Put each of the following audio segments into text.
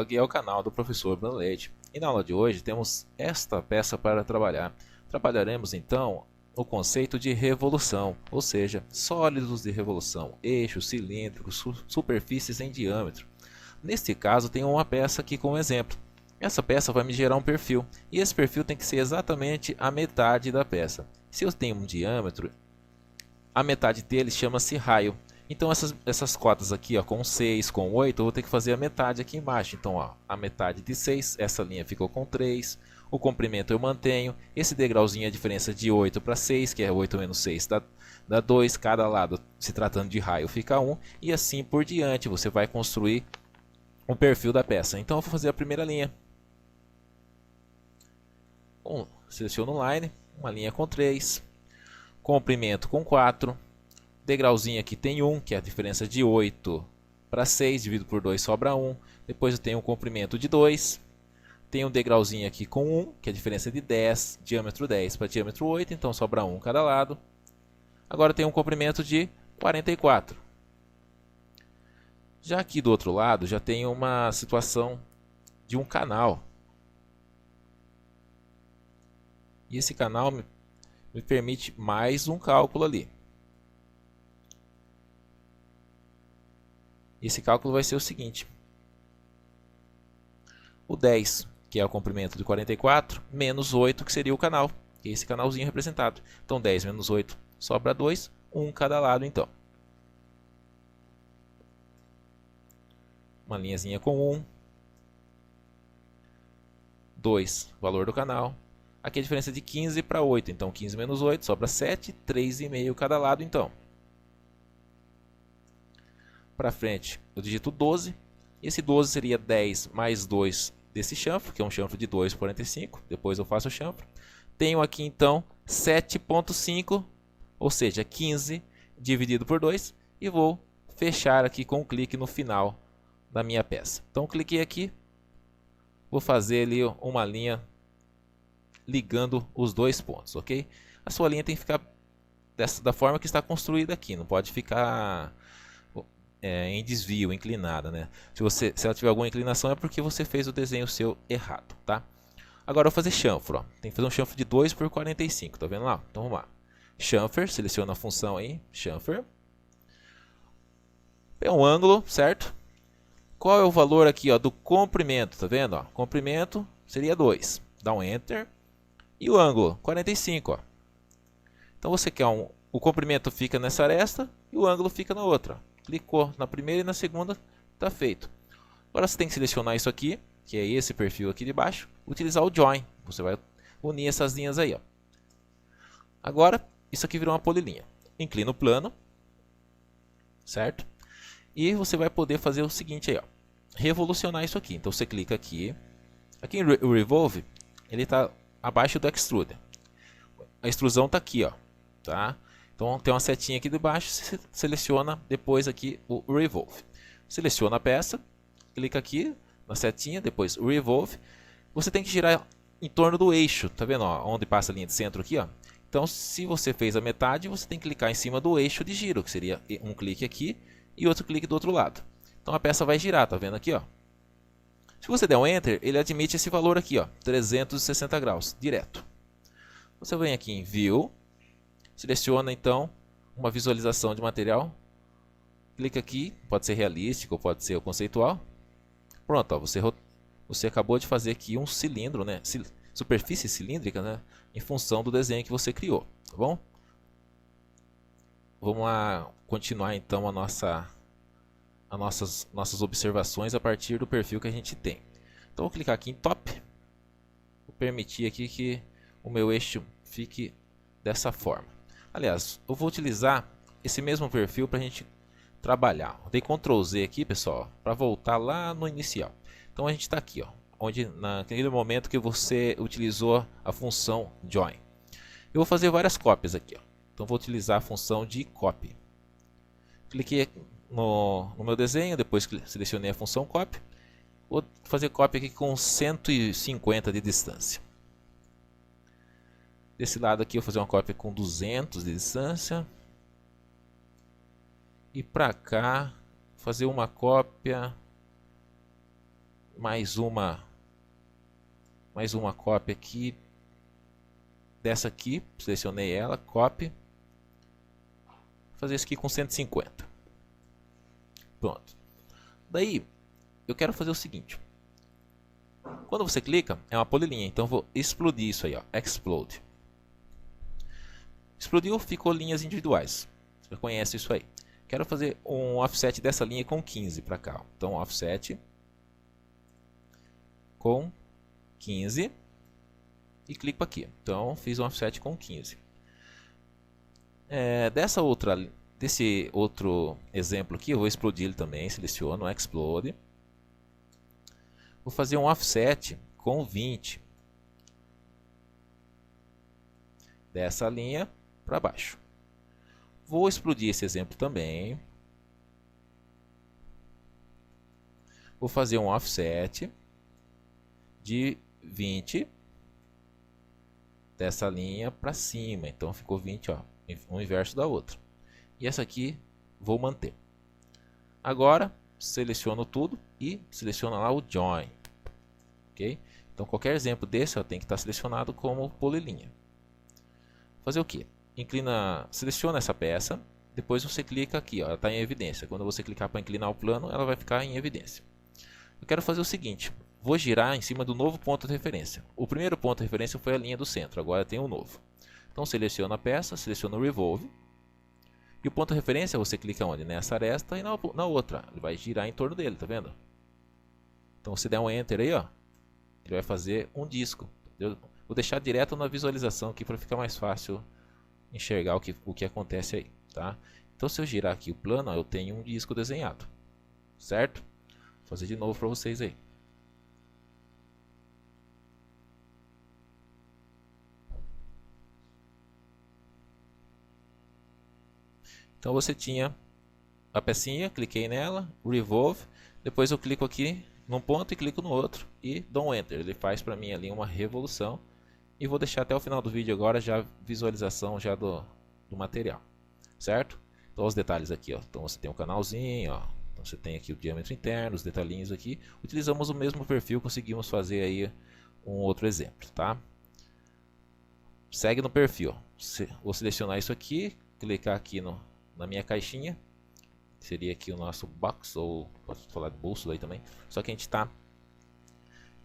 Blog é o canal do professor Bruno Leite. E na aula de hoje temos esta peça para trabalhar. Trabalharemos então o conceito de revolução, ou seja, sólidos de revolução, eixos, cilíndricos, superfícies em diâmetro. Neste caso tenho uma peça aqui como exemplo. Essa peça vai me gerar um perfil, e esse perfil tem que ser exatamente a metade da peça. Se eu tenho um diâmetro, a metade dele chama-se raio. Então essas cotas aqui, ó, com 6, com 8, eu vou ter que fazer a metade aqui embaixo. Então, ó, a metade de 6, essa linha ficou com 3. O comprimento eu mantenho. Esse degrauzinho é a diferença de 8 para 6, que é 8 menos 6 dá 2. Cada lado, se tratando de raio, fica 1. E assim por diante, você vai construir o perfil da peça. Então eu vou fazer a primeira linha. Seleciono line, uma linha com 3. Comprimento com 4. Degrauzinho aqui tem 1, que é a diferença de 8 para 6, dividido por 2 sobra 1. Depois eu tenho um comprimento de 2. Tenho um degrauzinho aqui com 1, que é a diferença de 10, diâmetro 10 para diâmetro 8, então sobra 1 cada lado. Agora tenho um comprimento de 44. Já aqui do outro lado, já tenho uma situação de um canal. E esse canal me permite mais um cálculo ali. Esse cálculo vai ser o seguinte: o 10, que é o comprimento de 44, menos 8, que seria o canal, esse canalzinho representado. Então 10 menos 8 sobra 2, 1 cada lado então. Uma linhazinha com 1, 2, valor do canal. Aqui a diferença de 15 para 8, então 15 menos 8 sobra 7, 3,5 cada lado então. Para frente eu digito 12, e esse 12 seria 10 mais 2 desse chanfro, que é um chanfro de 2,45, depois eu faço o chanfro. Tenho aqui então 7,5, ou seja, 15 dividido por 2, e vou fechar aqui com um clique no final da minha peça. Então cliquei aqui, vou fazer ali uma linha ligando os dois pontos, ok? A sua linha tem que ficar da forma que está construída aqui, não pode ficar em desvio, inclinada, né? Se ela tiver alguma inclinação é porque você fez o desenho seu errado, tá? Agora eu vou fazer chanfro, ó. Tem que fazer um chanfro de 2 por 45, tá vendo lá? Então vamos lá. Chanfer, seleciona a função aí, chanfer. É um ângulo, certo? Qual é o valor aqui, ó, do comprimento, tá vendo, ó? Comprimento seria 2. Dá um enter. E o ângulo, 45, ó. Então você quer o comprimento fica nessa aresta e o ângulo fica na outra, ó. Clicou na primeira e na segunda, está feito. Agora você tem que selecionar isso aqui, que é esse perfil aqui de baixo, utilizar o join. Você vai unir essas linhas aí, ó. Agora, isso aqui virou uma polilinha. Inclina o plano, certo? E você vai poder fazer o seguinte aí, ó. Revolucionar isso aqui. Então você clica aqui. Aqui em Revolve, ele está abaixo do Extrude. A extrusão está aqui, ó. Tá? Então tem uma setinha aqui de baixo, você seleciona depois aqui o Revolve. Seleciona a peça, clica aqui na setinha, depois Revolve. Você tem que girar em torno do eixo, tá vendo, ó, onde passa a linha de centro aqui, ó. Então se você fez a metade, você tem que clicar em cima do eixo de giro, que seria um clique aqui e outro clique do outro lado. Então a peça vai girar, tá vendo aqui, ó. Se você der um Enter, ele admite esse valor aqui, ó, 360 graus, direto. Você vem aqui em View. Seleciona então uma visualização de material, clica aqui, pode ser realístico ou pode ser o conceitual. Pronto, ó, você acabou de fazer aqui um cilindro, né? Superfície cilíndrica, né? Em função do desenho que você criou, tá bom? Vamos lá continuar então as nossas observações a partir do perfil que a gente tem. Então vou clicar aqui em Top, vou permitir aqui que o meu eixo fique dessa forma. Aliás, eu vou utilizar esse mesmo perfil para a gente trabalhar. Dei Ctrl Z aqui, pessoal, para voltar lá no inicial. Então a gente está aqui, ó, onde naquele momento que você utilizou a função Join. Eu vou fazer várias cópias aqui, ó. Então vou utilizar a função de Copy. Cliquei no meu desenho, depois selecionei a função Copy. Vou fazer cópia aqui com 150 de distância. Desse lado aqui eu vou fazer uma cópia com 200 de distância. E para cá fazer uma cópia mais uma cópia aqui dessa aqui, selecionei ela, copy, vou fazer isso aqui com 150. Pronto. Daí eu quero fazer o seguinte: quando você clica é uma polilinha, então eu vou explodir isso aí, ó, explode. Explodiu, ficou linhas individuais. Você conhece isso aí. Quero fazer um offset dessa linha com 15 para cá. Então, offset com 15 e clico aqui. Então, fiz um offset com 15. Desse outro exemplo aqui, eu vou explodir ele também. Seleciono explode. Vou fazer um offset com 20 dessa linha para baixo. Vou explodir esse exemplo também. Vou fazer um offset de 20 dessa linha para cima. Então ficou 20, ó, um inverso da outra. E essa aqui vou manter. Agora seleciono tudo e seleciono lá o join. Ok? Então qualquer exemplo desse, ó, tem que estar selecionado como polilinha. Fazer o que? Seleciona essa peça, depois você clica aqui, ó, ela está em evidência. Quando você clicar para inclinar o plano, ela vai ficar em evidência. Eu quero fazer o seguinte: vou girar em cima do novo ponto de referência. O primeiro ponto de referência foi a linha do centro, agora tem um novo. Então seleciona a peça, seleciona o revolve. E o ponto de referência você clica onde? Nessa aresta e na outra. Ele vai girar em torno dele, tá vendo? Então se der um enter aí, ó, ele vai fazer um disco. Vou deixar direto na visualização aqui para ficar mais fácil enxergar o que acontece aí, tá? Então se eu girar aqui o plano, ó, eu tenho um disco desenhado, certo? Vou fazer de novo para vocês aí. Então você tinha a pecinha, cliquei nela, revolve, depois eu clico aqui num ponto e clico no outro e dou um enter. Ele faz para mim ali uma revolução. E vou deixar até o final do vídeo agora já visualização já do material, certo? Então os detalhes aqui, ó. Então você tem um canalzinho, ó. Então você tem aqui o diâmetro interno, os detalhinhos aqui. Utilizamos o mesmo perfil, conseguimos fazer aí um outro exemplo, tá? Segue no perfil. Vou selecionar isso aqui, clicar aqui na minha caixinha. Seria aqui o nosso box, ou posso falar de bolso daí também. Só que a gente está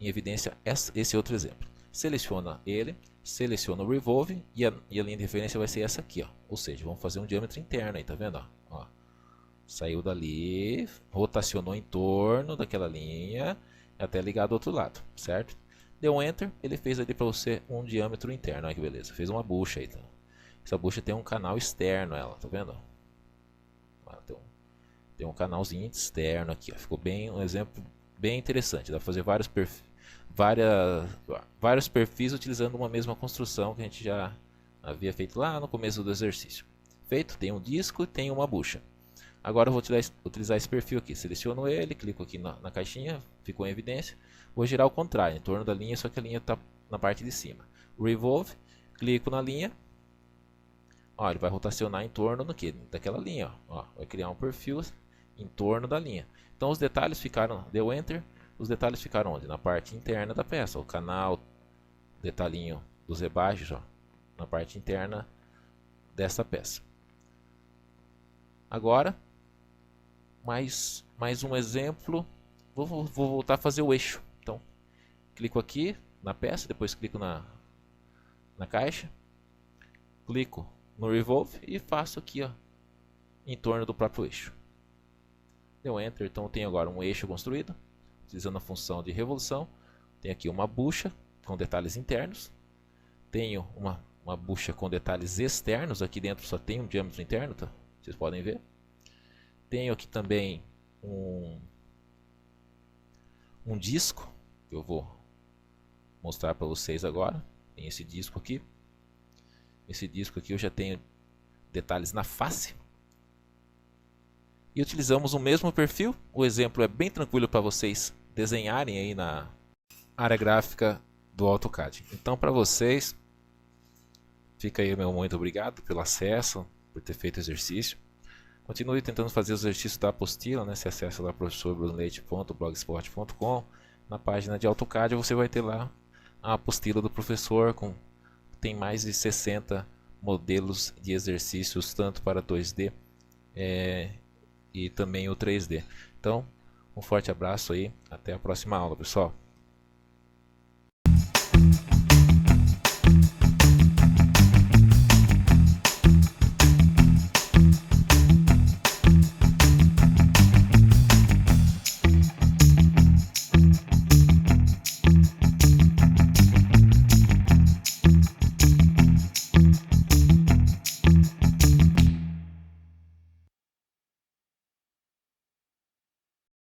em evidência esse outro exemplo. Seleciona ele, seleciona o revolve e a linha de referência vai ser essa aqui, ó. Ou seja, vamos fazer um diâmetro interno aí, tá vendo? Ó, saiu dali, rotacionou em torno daquela linha até ligar do outro lado, certo? Deu um enter, ele fez ali para você um diâmetro interno, olha que beleza. Fez uma bucha aí, tá? Essa bucha tem um canal externo, ela, tá vendo? Tem um canalzinho externo aqui, ó. Ficou bem um exemplo bem interessante. Dá para fazer vários perfis utilizando uma mesma construção que a gente já havia feito lá no começo do exercício. Feito, tem um disco e tem uma bucha. Agora eu vou utilizar esse perfil aqui. Seleciono ele, clico aqui na caixinha, ficou em evidência. Vou girar ao contrário, em torno da linha, só que a linha está na parte de cima. Revolve, clico na linha. Ó, ele vai rotacionar em torno daquela linha. Ó, vai criar um perfil em torno da linha. Então os detalhes ficaram, deu enter. Os detalhes ficaram onde? Na parte interna da peça. O canal, detalhinho dos rebaixos, ó, na parte interna dessa peça. Agora, mais um exemplo. Vou voltar a fazer o eixo. Então, clico aqui na peça, depois clico na caixa. Clico no revolve e faço aqui, ó, em torno do próprio eixo. Deu enter, então eu tenho agora um eixo construído. Utilizando a função de revolução, tem aqui uma bucha com detalhes internos, tenho uma bucha com detalhes externos, aqui dentro só tem um diâmetro interno, tá? Vocês podem ver. Tenho aqui também um disco, que eu vou mostrar para vocês agora. Tem esse disco aqui. Esse disco aqui eu já tenho detalhes na face. E utilizamos o mesmo perfil. O exemplo é bem tranquilo para vocês desenharem aí na área gráfica do AutoCAD. Então, para vocês, fica aí meu muito obrigado pelo acesso, por ter feito o exercício. Continue tentando fazer os exercícios da apostila, né? Você acessa lá professorbrunoleite.blogspot.com. na página de AutoCAD você vai ter lá a apostila do professor, tem mais de 60 modelos de exercícios, tanto para 2D e também o 3D. Então, um forte abraço aí, até a próxima aula, pessoal.